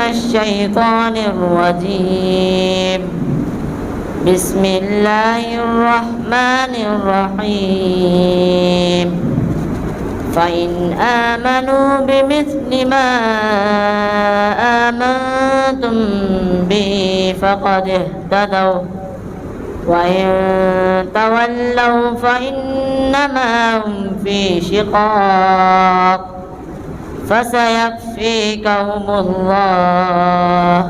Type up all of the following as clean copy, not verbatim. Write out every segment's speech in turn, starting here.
الشيطان الرجيم. بسم الله الرحمن الرحيم. فإن آمنوا بمثل ما آمنتم به فقد اهتدوا وإن تولوا فإنما هم في شقاق فسيكفيكهم الله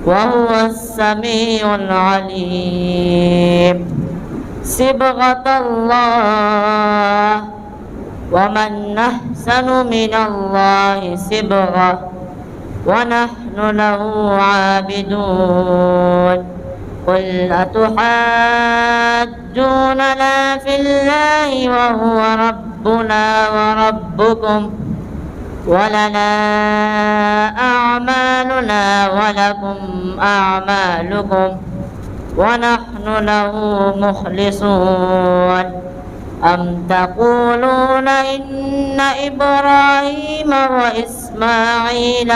وهو السميع العليم. صبغة الله ومن أحسن من الله صبغة ونحن له عابدون. قل أتحاجوننا في الله وهو ربنا وربكم ولنا أعمالنا ولكم أعمالكم ونحن له مخلصون. أم تقولون إن إبراهيم وإسماعيل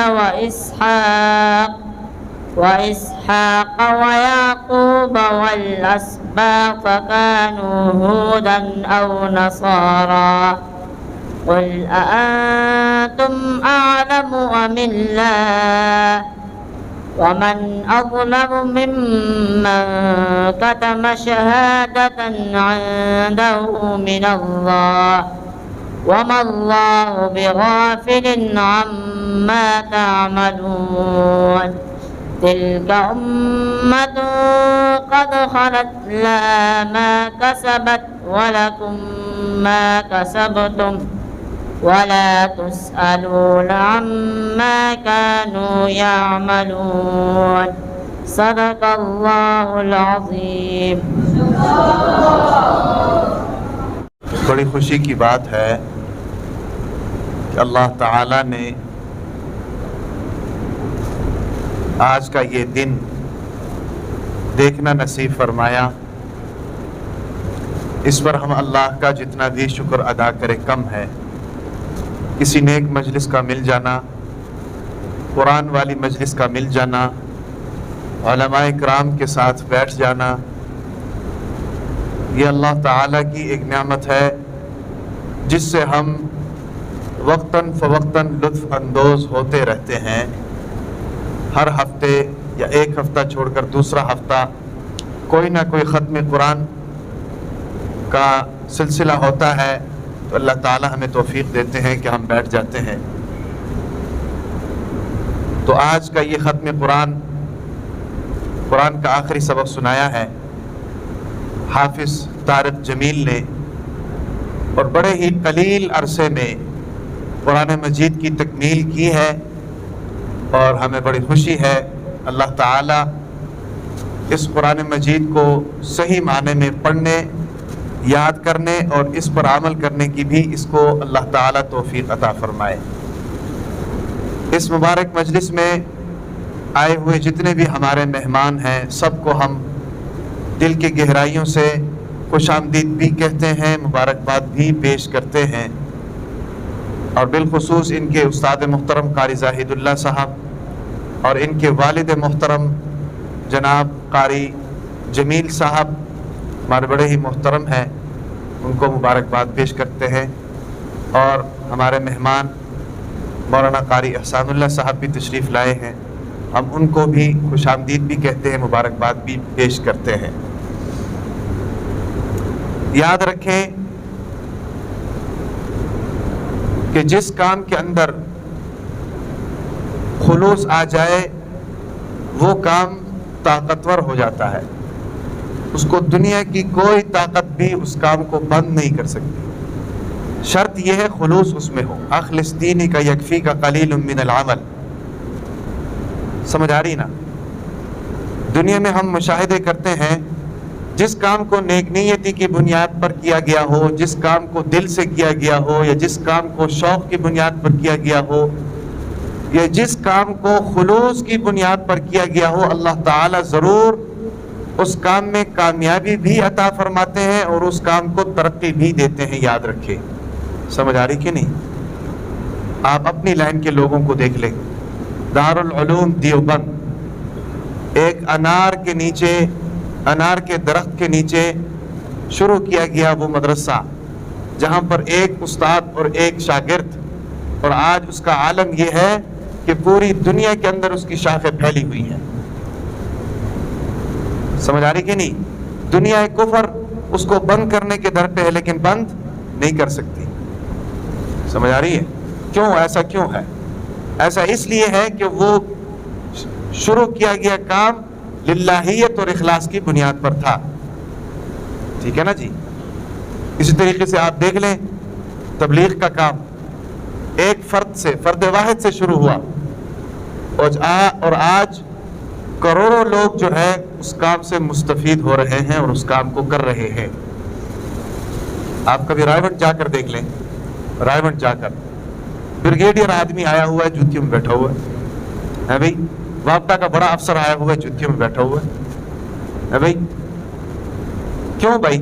وإسحاق ويعقوب والأسباط كانوا هودا أو نصارى قل أأنتم أعلم أم الله ومن أظلم ممن كتم شهادة عنده من الله وما الله بغافل عما تعملون. تلك أمة قد خلت لها ما كسبت ولكم ما كسبتم ولا تسألون عما كانوا يعملون. صدق الله العظيم. بڑی خوشی کی بات ہے کہ اللہ تعالیٰ نے آج کا یہ دن دیکھنا نصیب فرمایا. اس پر ہم اللہ کا جتنا بھی شکر ادا کرے کم ہے. کسی نیک مجلس کا مل جانا، قرآن والی مجلس کا مل جانا، علماء کرام کے ساتھ بیٹھ جانا، یہ اللہ تعالیٰ کی ایک نعمت ہے جس سے ہم وقتاً فوقتاً لطف اندوز ہوتے رہتے ہیں. ہر ہفتے یا ایک ہفتہ چھوڑ کر دوسرا ہفتہ کوئی نہ کوئی ختم قرآن کا سلسلہ ہوتا ہے، تو اللہ تعالیٰ ہمیں توفیق دیتے ہیں کہ ہم بیٹھ جاتے ہیں. تو آج کا یہ ختم قرآن کا آخری سبق سنایا ہے حافظ طارق جمیل نے، اور بڑے ہی قلیل عرصے میں قرآن مجید کی تکمیل کی ہے، اور ہمیں بڑی خوشی ہے. اللہ تعالیٰ اس قرآن مجید کو صحیح معنی میں پڑھنے، یاد کرنے اور اس پر عمل کرنے کی بھی اس کو اللہ تعالیٰ توفیق عطا فرمائے. اس مبارک مجلس میں آئے ہوئے جتنے بھی ہمارے مہمان ہیں سب کو ہم دل کی گہرائیوں سے خوش آمدید بھی کہتے ہیں، مبارکباد بھی پیش کرتے ہیں. اور بالخصوص ان کے استاد محترم قاری زاہد اللہ صاحب اور ان کے والد محترم جناب قاری جمیل صاحب ہمارے بڑے ہی محترم ہیں، ان کو مبارکباد پیش کرتے ہیں. اور ہمارے مہمان مولانا قاری احسان اللہ صاحب بھی تشریف لائے ہیں، ہم ان کو بھی خوش آمدید بھی کہتے ہیں، مبارکباد بھی پیش کرتے ہیں. یاد رکھیں کہ جس کام کے اندر خلوص آ جائے وہ کام طاقتور ہو جاتا ہے. اس کو دنیا کی کوئی طاقت بھی اس کام کو بند نہیں کر سکتی. شرط یہ ہے خلوص اس میں ہو. اخلص دینی کا یکفی کا قلیل من العمل. سمجھ آ رہی نا؟ دنیا میں ہم مشاہدے کرتے ہیں جس کام کو نیک نیتی کی بنیاد پر کیا گیا ہو، جس کام کو دل سے کیا گیا ہو، یا جس کام کو شوق کی بنیاد پر کیا گیا ہو، یا جس کام کو خلوص کی بنیاد پر کیا گیا ہو، اللہ تعالیٰ ضرور اس کام میں کامیابی بھی عطا فرماتے ہیں اور اس کام کو ترقی بھی دیتے ہیں. یاد رکھیں. سمجھ آ رہی کہ نہیں؟ آپ اپنی لائن کے لوگوں کو دیکھ لیں. دارالعلوم دیوبند ایک انار کے درخت کے نیچے شروع کیا گیا وہ مدرسہ، جہاں پر ایک استاد اور ایک شاگرد، اور آج اس کا عالم یہ ہے کہ پوری دنیا کے اندر اس کی شاخیں پھیلی ہوئی ہیں۔ سمجھ آ رہی کہ نہیں؟ دنیا کفر اس کو بند کرنے کے در پہ ہے، لیکن بند نہیں کر سکتی۔ سمجھ آ رہی ہے؟ کیوں ایسا کیوں ہے؟ ایسا اس لیے ہے کہ وہ شروع کیا گیا کام للہیت اور اخلاص کی بنیاد پر تھا۔ ٹھیک ہے نا جی؟ اسی طریقے سے آپ دیکھ لیں تبلیغ کا کام ایک فرد واحد سے شروع ہوا، اور آج کروڑوں لوگ جو ہے اس کام سے مستفید ہو رہے ہیں اور اس کام کو کر رہے ہیں۔ آپ کبھی رائے گنج جا کر دیکھ لیں، رائے گنج جا کر بریگیڈیئر آدمی آیا ہوا ہے جوتیوں میں بیٹھا ہوا ہے بھائی، وابڈا کا بڑا افسر آیا ہوا ہے جوتیوں میں بیٹھا ہوا ہے بھائی، کیوں بھائی؟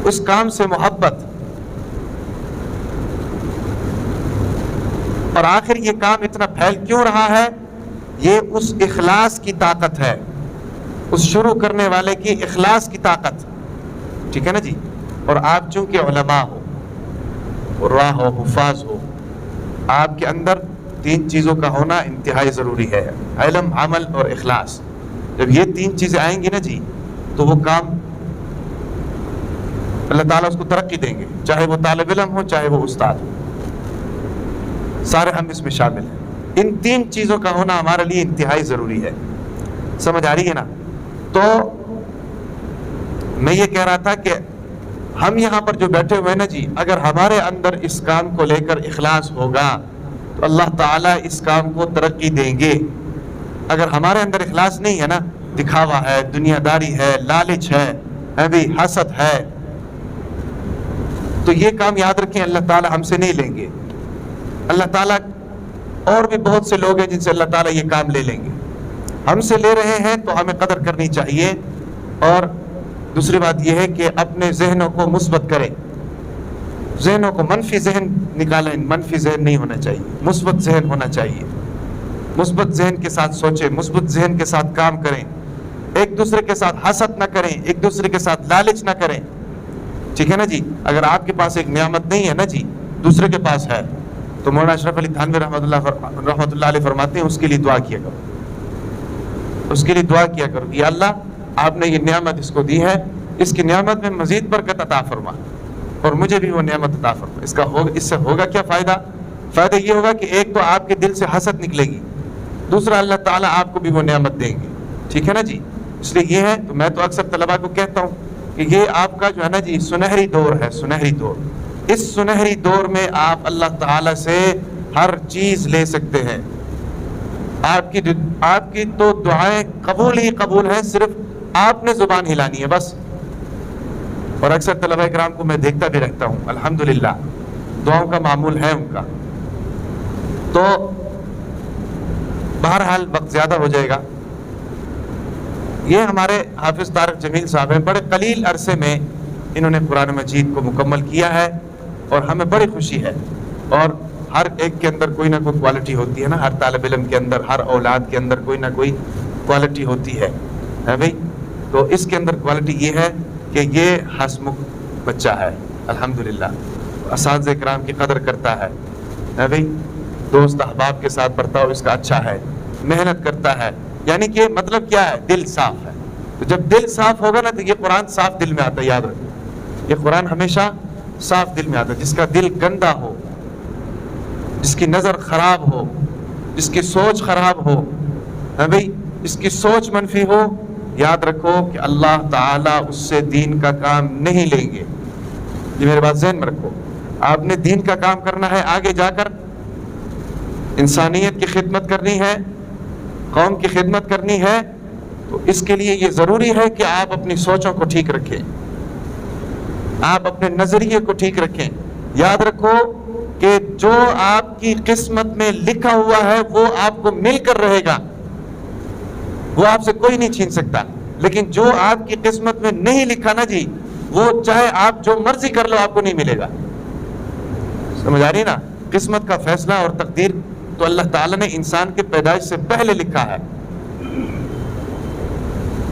اس کام سے محبت، اور آخر یہ کام اتنا پھیل کیوں رہا ہے؟ یہ اس اخلاص کی طاقت ہے، اس شروع کرنے والے کی اخلاص کی طاقت۔ ٹھیک ہے نا جی؟ اور آپ چونکہ علماء ہو، قراء ہو، حفاظ ہو، آپ کے اندر 3 چیزوں کا ہونا انتہائی ضروری ہے، علم، عمل اور اخلاص۔ جب یہ 3 چیزیں آئیں گی نا جی تو وہ کام اللہ تعالیٰ اس کو ترقی دیں گے، چاہے وہ طالب علم ہو چاہے وہ استاد ہو، سارے ہم اس میں شامل ہیں۔ ان 3 چیزوں کا ہونا ہمارے لیے انتہائی ضروری ہے۔ سمجھ آ رہی ہے نا؟ تو میں یہ کہہ رہا تھا کہ ہم یہاں پر جو بیٹھے ہوئے ہیں نا جی، اگر ہمارے اندر اس کام کو لے کر اخلاص ہوگا تو اللہ تعالیٰ اس کام کو ترقی دیں گے۔ اگر ہمارے اندر اخلاص نہیں ہے نا، دکھاوا ہے، دنیا داری ہے، لالچ ہے بھی، حسد ہے، تو یہ کام یاد رکھیں اللہ تعالیٰ ہم سے نہیں لیں گے۔ اللہ تعالیٰ اور بھی بہت سے لوگ ہیں جن سے اللہ تعالیٰ یہ کام لے لیں گے، ہم سے لے رہے ہیں تو ہمیں قدر کرنی چاہیے۔ اور دوسری بات یہ ہے کہ اپنے ذہنوں کو مثبت کریں، ذہنوں کو منفی ذہن نکالیں، منفی ذہن نہیں ہونا چاہیے، مثبت ذہن ہونا چاہیے۔ مثبت ذہن کے ساتھ سوچیں، مثبت ذہن کے ساتھ کام کریں، ایک دوسرے کے ساتھ حسد نہ کریں، ایک دوسرے کے ساتھ لالچ نہ کریں۔ ٹھیک ہے نا جی؟ اگر آپ کے پاس ایک نعمت نہیں ہے نا جی، دوسرے کے پاس ہے، تو مولانا اشرف علی تھانوی رحمۃ اللہ علیہ فرماتے ہیں اس کے لیے دعا کیا کرو، اس کے لیے دعا کیا کرو، یا اللہ آپ نے یہ نعمت اس کو دی ہے، اس کی نعمت میں مزید برکت عطا فرما اور مجھے بھی وہ نعمت عطا فرما۔ اس سے ہوگا کیا فائدہ؟ فائدہ یہ ہوگا کہ ایک تو آپ کے دل سے حسد نکلے گی، دوسرا اللہ تعالیٰ آپ کو بھی وہ نعمت دیں گے۔ ٹھیک ہے نا جی؟ اس لیے یہ ہے، تو میں تو اکثر طلباء کو کہتا ہوں کہ یہ آپ کا جو ہے نا جی سنہری دور ہے، سنہری دور۔ اس سنہری دور میں آپ اللہ تعالیٰ سے ہر چیز لے سکتے ہیں۔ آپ کی تو دعائیں قبول ہی قبول ہیں، صرف آپ نے زبان ہلانی ہے بس۔ اور اکثر طلباء کرام کو میں دیکھتا بھی رہتا ہوں، الحمدللہ دعاؤں کا معمول ہے ان کا۔ تو بہرحال وقت زیادہ ہو جائے گا۔ یہ ہمارے حافظ طارق جمیل صاحب ہیں، بڑے قلیل عرصے میں انہوں نے قرآن مجید کو مکمل کیا ہے اور ہمیں بڑی خوشی ہے۔ اور ہر ایک کے اندر کوئی نہ کوئی کوالٹی ہوتی ہے نا، ہر طالب علم کے اندر، ہر اولاد کے اندر کوئی نہ کوئی کوالٹی ہوتی ہے بھائی۔ تو اس کے اندر کوالٹی یہ ہے کہ یہ ہسمکھ بچہ ہے، الحمدللہ اساتذہ کرام کی قدر کرتا ہے بھائی، دوست احباب کے ساتھ برتاؤ اس کا اچھا ہے، محنت کرتا ہے، یعنی کہ مطلب کیا ہے؟ دل صاف ہے۔ تو جب دل صاف ہوگا نا تو یہ قرآن صاف دل میں آتا ہے، یاد رکھیں یہ قرآن ہمیشہ صاف دل میں آتا ہے۔ جس کا دل گندا ہو، جس کی نظر خراب ہو، جس کی سوچ خراب ہو بھائی، جس کی سوچ منفی ہو، یاد رکھو کہ اللہ تعالیٰ اس سے دین کا کام نہیں لیں گے۔ یہ میرے بات ذہن میں رکھو، آپ نے دین کا کام کرنا ہے، آگے جا کر انسانیت کی خدمت کرنی ہے، قوم کی خدمت کرنی ہے، تو اس کے لیے یہ ضروری ہے کہ آپ اپنی سوچوں کو ٹھیک رکھیں، آپ اپنے نظریے کو ٹھیک رکھیں۔ یاد رکھو کہ جو آپ کی قسمت میں لکھا ہوا ہے وہ آپ کو مل کر رہے گا، وہ آپ سے کوئی نہیں چھین سکتا۔ لیکن جو آپ کی قسمت میں نہیں لکھا نا جی، وہ چاہے آپ جو مرضی کر لو آپ کو نہیں ملے گا۔ سمجھ آ رہی نا؟ قسمت کا فیصلہ اور تقدیر تو اللہ تعالیٰ نے انسان کے پیدائش سے پہلے لکھا ہے.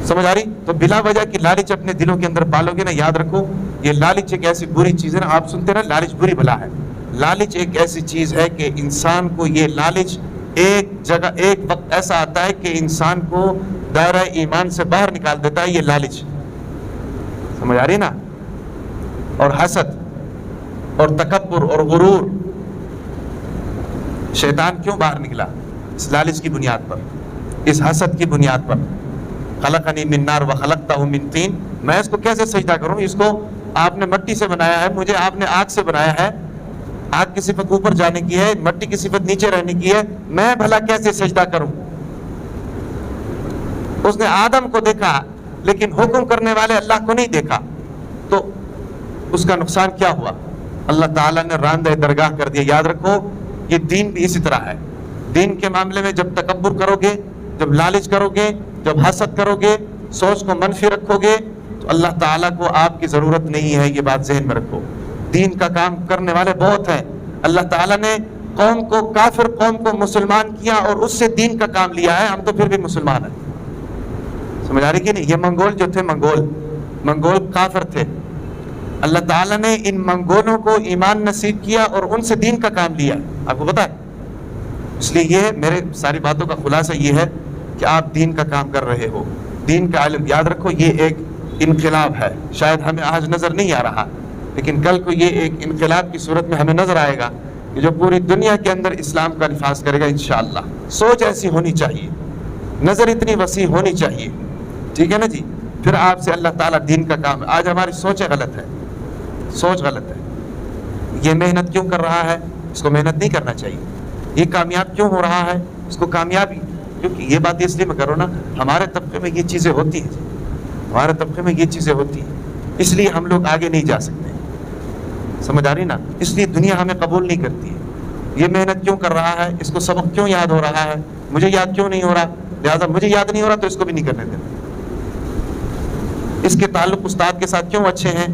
سمجھ آ رہی؟ تو بلا وجہ کی لالچ اپنے دلوں کے اندر پالو گے نا، یاد رکھو یہ لالچ ایک ایسی بری چیز ہے نا. آپ سنتے نا لالچ بری بلا ہے. لالچ ایک ایسی چیز ہے کہ انسان کو یہ لالچ ایک جگہ ایک وقت ایسا آتا ہے کہ انسان کو دائرہ ایمان سے باہر نکال دیتا ہے. یہ لالچ سمجھ آ رہی نا. اور حسد اور تکبر اور غرور، شیطان کیوں باہر نکلا؟ اس لالچ کی بنیاد پر، اس حسد کی بنیاد پر. خلقنی من نار وخلقتہ من طین، میں اس کو کیسے سجدہ کروں؟ اس کو آپ نے مٹی سے بنایا ہے، مجھے آپ نے آگ سے بنایا ہے. آگ کی صفت اوپر جانے کی ہے، مٹی کی صفت نیچے رہنے کی ہے، میں بھلا کیسے سجدہ کروں؟ اس نے آدم کو دیکھا لیکن حکم کرنے والے اللہ کو نہیں دیکھا، تو اس کا نقصان کیا ہوا؟ اللہ تعالیٰ نے راندہ درگاہ کر دیا. یاد رکھو یہ دین بھی اسی طرح ہے. دین کے معاملے میں جب تکبر کرو گے، جب لالچ کرو گے، جب حسد کرو گے، سوچ کو منفی رکھو گے، تو اللہ تعالیٰ کو آپ کی ضرورت نہیں ہے. یہ بات ذہن میں رکھو. دین کا کام کرنے والے بہت ہیں. اللہ تعالیٰ نے قوم کو، کافر قوم کو مسلمان کیا اور اس سے دین کا کام لیا ہے. ہم تو پھر بھی مسلمان ہیں. سمجھ آ رہی کہ نہیں؟ یہ منگول جو تھے، منگول کافر تھے. اللہ تعالیٰ نے ان منگولوں کو ایمان نصیب کیا اور ان سے دین کا کام لیا. آپ کو پتا ہے؟ اس لیے یہ میرے ساری باتوں کا خلاصہ یہ ہے کہ آپ دین کا کام کر رہے ہو، دین کا علم. یاد رکھو یہ ایک انقلاب ہے. شاید ہمیں آج نظر نہیں آ رہا، لیکن کل کو یہ ایک انقلاب کی صورت میں ہمیں نظر آئے گا کہ جو پوری دنیا کے اندر اسلام کا نفاذ کرے گا انشاءاللہ. سوچ ایسی ہونی چاہیے، نظر اتنی وسیع ہونی چاہیے. ٹھیک ہے نا جی؟ پھر آپ سے اللہ تعالیٰ دین کا کام. آج ہماری سوچیں غلط ہے، سوچ غلط ہے. یہ محنت کیوں کر رہا ہے؟ اس کو محنت نہیں کرنا چاہیے. یہ کامیاب کیوں ہو رہا ہے؟ اس کو کامیابی، کیونکہ یہ باتیں اس لیے میں کروں نا، ہمارے طبقے میں یہ چیزیں ہوتی ہیں، ہمارے طبقے میں یہ چیزیں ہوتی ہیں، اس لیے ہم لوگ آگے نہیں جا سکتے. سمجھ آ رہی نا؟ اس لیے دنیا ہمیں قبول نہیں کرتی ہے. یہ محنت کیوں کر رہا ہے؟ اس کو سبق کیوں یاد ہو رہا ہے؟ مجھے یاد کیوں نہیں ہو رہا؟ لہٰذا مجھے یاد نہیں ہو رہا تو اس کو بھی نہیں کرنے دینا. اس کے تعلق استاد کے ساتھ کیوں اچھے ہیں؟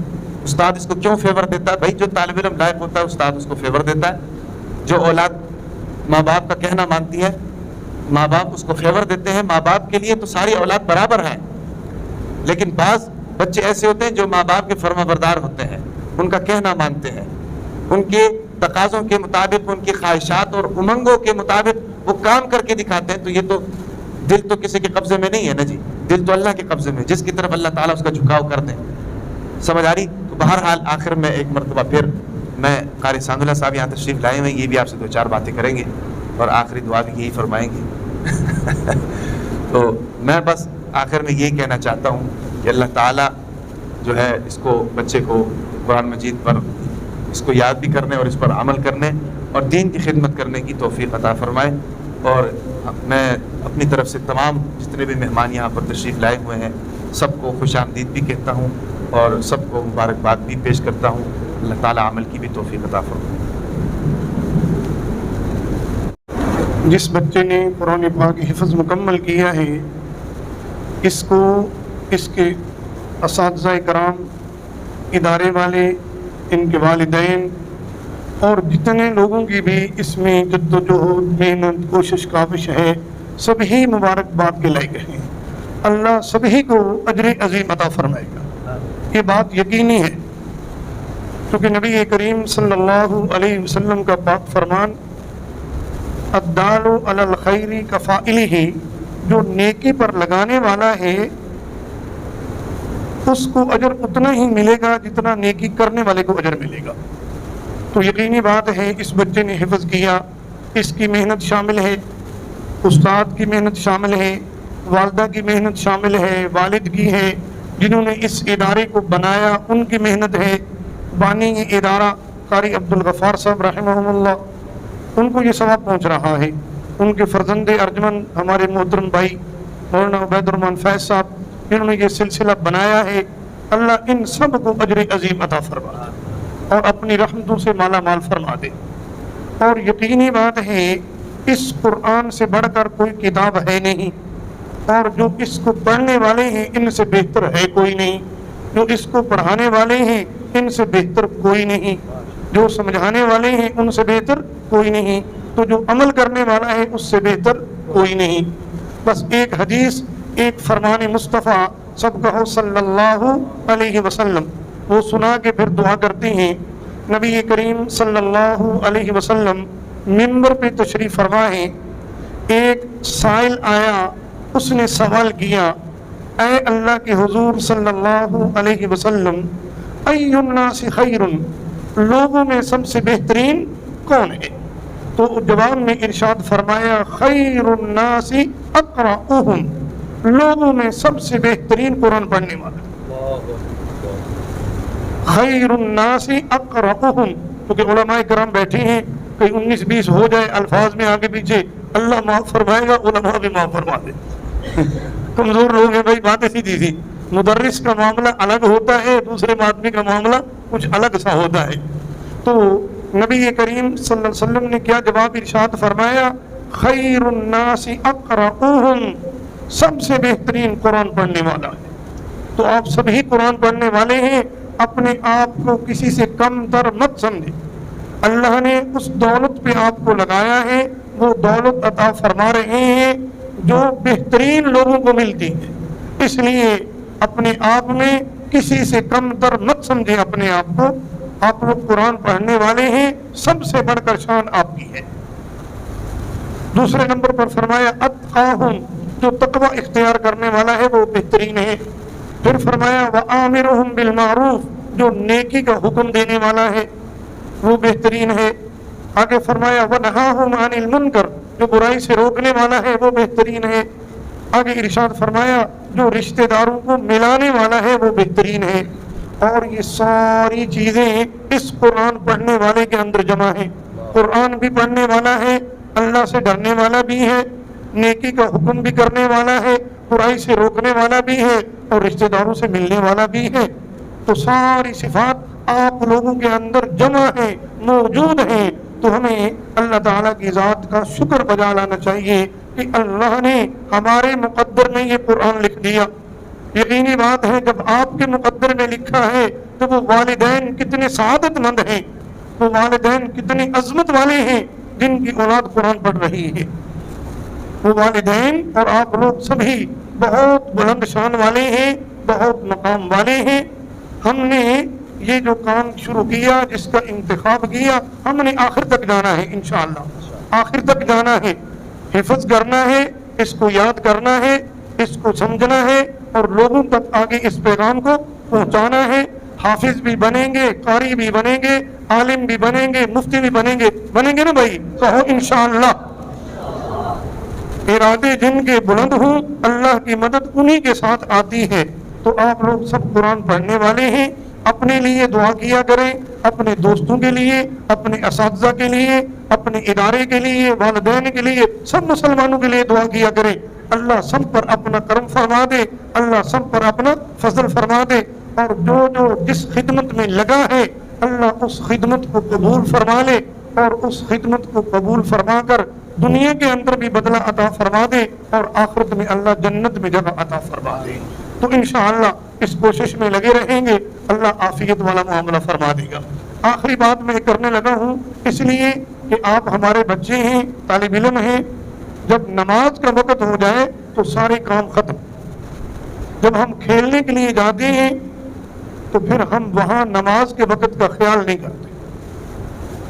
استاد اس کو کیوں فیور دیتا ہے؟ بھائی جو طالب علم لائق ہوتا ہے استاد اس کو فیور دیتا ہے. جو اولاد ماں باپ کا کہنا مانتی ہے، ماں باپ اس کو فیور دیتے ہیں. ماں باپ کے لیے تو ساری اولاد برابر ہیں، لیکن بعض بچے ایسے ہوتے ہیں جو ماں باپ کے فرما بردار ہوتے ہیں، ان کا کہنا مانتے ہیں، ان کے تقاضوں کے مطابق، ان کی خواہشات اور امنگوں کے مطابق وہ کام کر کے دکھاتے ہیں. تو یہ تو دل تو کسی کے قبضے میں نہیں ہے نا جی، دل تو اللہ کے قبضے میں، جس کی طرف اللہ تعالیٰ اس کا جھکاؤ کر دیں. سمجھ آ رہی؟ تو بہرحال آخر میں ایک مرتبہ پھر میں قاری ثانیہ اللہ صاحب یہاں تشریف لائے ہوئے، یہ بھی آپ سے دو چار باتیں کریں گے اور آخری دعا بھی یہی فرمائیں گے. تو میں بس آخر میں یہی کہنا چاہتا ہوں کہ اللہ تعالیٰ جو ہے اس کو، بچے کو قرآن مجید پر اس کو یاد بھی کرنے اور اس پر عمل کرنے اور دین کی خدمت کرنے کی توفیق عطا فرمائے. اور میں اپنی طرف سے تمام جتنے بھی مہمان یہاں پر تشریف لائے ہوئے ہیں سب کو خوش آمدید بھی کہتا ہوں اور سب کو مبارکباد بھی پیش کرتا ہوں. اللہ تعالیٰ عمل کی بھی توفیق عطا فرمائے. جس بچے نے قرآن پاک حفظ مکمل کیا ہے، اس کو اس کے اساتذہ کرام، ادارے والے، ان کے والدین اور جتنے لوگوں کی بھی اس میں جد و جہد، محنت، کوشش کاوش ہے، سبھی مبارکباد کے لائق ہیں. اللہ سبھی کو اجر عظیم عطا فرمائے گا. یہ بات یقینی ہے، کیونکہ نبی کریم صلی اللہ علیہ وسلم کا پاک فرمان الدال علی الخیر کفاعلہ، جو نیکی پر لگانے والا ہے اس کو اجر اتنا ہی ملے گا جتنا نیکی کرنے والے کو اجر ملے گا. تو یقینی بات ہے اس بچے نے حفظ کیا، اس کی محنت شامل ہے، استاد کی محنت شامل ہے، والدہ کی محنت شامل ہے، والد کی ہے، جنہوں نے اس ادارے کو بنایا ان کی محنت ہے. بانی یہ ادارہ قاری عبدالغفار صاحب رحمہ اللہ، ان کو یہ ثواب پہنچ رہا ہے. ان کے فرزند ارجمن ہمارے محترم بھائی مولانا عبید الرحمن فیض صاحب، جنہوں نے یہ سلسلہ بنایا ہے، اللہ ان سب کو اجر عظیم عطا فرما اور اپنی رحمتوں سے مالا مال فرما دے. اور یقینی بات ہے اس قرآن سے بڑھ کر کوئی کتاب ہے نہیں، اور جو اس کو پڑھنے والے ہیں ان سے بہتر ہے کوئی نہیں، جو اس کو پڑھانے والے ہیں ان سے بہتر کوئی نہیں، جو سمجھانے والے ہیں ان سے بہتر کوئی نہیں. تو جو عمل کرنے والا ہے اس سے بہتر کوئی نہیں. بس ایک حدیث، ایک فرمان مصطفیٰ سب کہو صلی اللہ علیہ وسلم، وہ سنا کے پھر دعا کرتے ہیں. نبی کریم صلی اللہ علیہ وسلم منبر پہ تشریف فرما ہے. ایک سائل آیا، اس نے سوال کیا، اے اللہ کے حضور صلی اللہ علیہ وسلم، ای الناس خیر، لوگوں میں سب سے بہترین کون ہے؟ تو جواب میں ارشاد فرمایا، خیر الناس اقرأہم، لوگوں میں سب سے بہترین قرآن پڑھنے والا. خیر الناس اقرأہم، کیونکہ علماء کرام بیٹھے ہیں، کہیں 19-20 ہو جائے الفاظ میں آگے پیچھے، اللہ معاف فرمائے گا، علماء بھی معاف فرما دے. کمزور لوگ ہیں بھائی، بات سیدھی سی. مدرس کا معاملہ الگ ہوتا ہے، دوسرے آدمی کا معاملہ کچھ الگ سا ہوتا ہے. تو نبی کریم صلی اللہ علیہ وسلم نے کیا جواب ارشاد فرمایا، خیر الناس اقرأہم، سب سے بہترین قرآن پڑھنے والا ہے. تو آپ سبھی قرآن پڑھنے والے ہیں، اپنے آپ کو کسی سے کم تر مت سمجھے. اللہ نے اس دولت پہ آپ کو لگایا ہے، وہ دولت عطا فرما رہے ہیں جو بہترین لوگوں کو ملتی ہے. اس لیے اپنے آپ میں کسی سے کم تر مت سمجھے اپنے آپ کو. آپ لوگ قرآن پڑھنے والے ہیں، سب سے بڑھ کر شان آپ کی ہے. دوسرے نمبر پر فرمایا اتقاہم، جو تقوی اختیار کرنے والا ہے وہ بہترین ہے. پھر فرمایا وآمرہم بالمعروف، جو نیکی کا حکم دینے والا ہے وہ بہترین ہے. آگے فرمایا ونہاہم عن المنکر، جو برائی سے روکنے والا ہے وہ بہترین ہے. آگے ارشاد فرمایا جو رشتہ داروں کو ملانے والا ہے وہ بہترین ہے. اور یہ ساری چیزیں اس قرآن پڑھنے والے کے اندر جمع ہیں. قرآن بھی پڑھنے والا ہے، اللہ سے ڈرنے والا بھی ہے، نیکی کا حکم بھی کرنے والا ہے، برائی سے روکنے والا بھی ہے، اور رشتہ داروں سے ملنے والا بھی ہے. تو ساری صفات آپ لوگوں کے اندر جمع ہیں، موجود ہیں. تو ہمیں اللہ تعالیٰ کی ذات کا شکر بجا لانا چاہیے کہ اللہ نے ہمارے مقدر میں یہ قرآن لکھ دیا. یقینی بات ہے جب آپ کے مقدر میں لکھا ہے تو وہ والدین کتنے سعادت مند ہیں، وہ والدین کتنے عظمت والے ہیں جن کی اولاد قرآن پڑھ رہی ہے. وہ والدین اور آپ لوگ سبھی بہت بلند شان والے ہیں، بہت مقام والے ہیں. ہم نے یہ جو کام شروع کیا، جس کا انتخاب کیا، ہم نے آخر تک جانا ہے انشاءاللہ. آخر تک جانا ہے، حفظ کرنا ہے، اس کو یاد کرنا ہے، اس کو سمجھنا ہے، اور لوگوں تک آگے اس پیغام کو پہنچانا ہے. حافظ بھی بنیں گے، قاری بھی بنیں گے، عالم بھی بنیں گے، مفتی بھی بنیں گے نا بھائی؟ کہو انشاءاللہ. ارادے جن کے بلند ہوں، اللہ کی مدد انہی کے ساتھ آتی ہے. تو آپ لوگ سب قرآن پڑھنے والے ہیں، اپنے لیے دعا کیا کریں، اپنے دوستوں کے لیے، اپنے اساتذہ کے لیے، اپنے ادارے کے لیے، والدین کے لیے، سب مسلمانوں کے لیے دعا کیا کریں. اللہ سب پر اپنا کرم فرما دے، اللہ سب پر اپنا فضل فرما دے. اور جو جس خدمت میں لگا ہے، اللہ اس خدمت کو قبول فرما لے، اور اس خدمت کو قبول فرما کر دنیا کے اندر بھی بدلہ عطا فرما دے، اور آخرت میں اللہ جنت میں جگہ عطا فرما دے. تو انشاءاللہ اس کوشش میں لگے رہیں گے، اللہ عافیت والا معاملہ فرما دے گا. آخری بات میں کرنے لگا ہوں اس لیے کہ آپ ہمارے بچے ہیں، طالب علم ہیں. جب نماز کا وقت ہو جائے تو سارے کام ختم. جب ہم کھیلنے کے لیے جاتے ہیں تو پھر ہم وہاں نماز کے وقت کا خیال نہیں کرتے.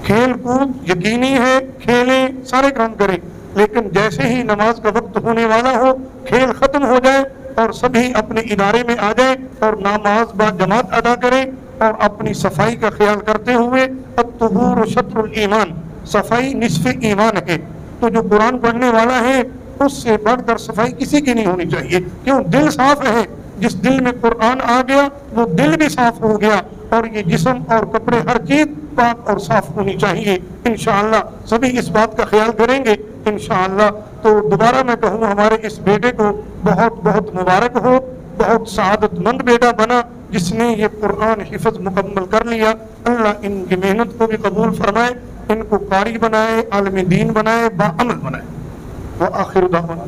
کھیل کود یقینی ہے، کھیلیں، سارے کام کریں، لیکن جیسے ہی نماز کا وقت ہونے والا ہو، کھیل ختم ہو جائے اور سبھی اپنے ادارے میں آ جائیں اور نماز با جماعت ادا کریں، اور اپنی صفائی کا خیال کرتے ہوئے. الطہور شطر الایمان، صفائی نصف ایمان ہے. تو جو قرآن پڑھنے والا ہے اس سے بڑھ کر صفائی کسی کی نہیں ہونی چاہیے. کیوں؟ دل صاف ہے. جس دل میں قرآن آ گیا وہ دل بھی صاف ہو گیا، اور یہ جسم اور کپڑے ہر چیز پاک اور صاف ہونی چاہیے. انشاءاللہ سبھی اس بات کا خیال کریں گے انشاءاللہ. تو دوبارہ میں کہوں ہمارے اس بیٹے کو بہت بہت مبارک ہو، بہت سعادت مند بیٹا بنا جس نے یہ قرآن حفظ مکمل کر لیا. اللہ ان کی محنت کو بھی قبول فرمائے، ان کو قاری بنائے، عالم دین بنائے، باعمل بنائے. وآخر دعوانا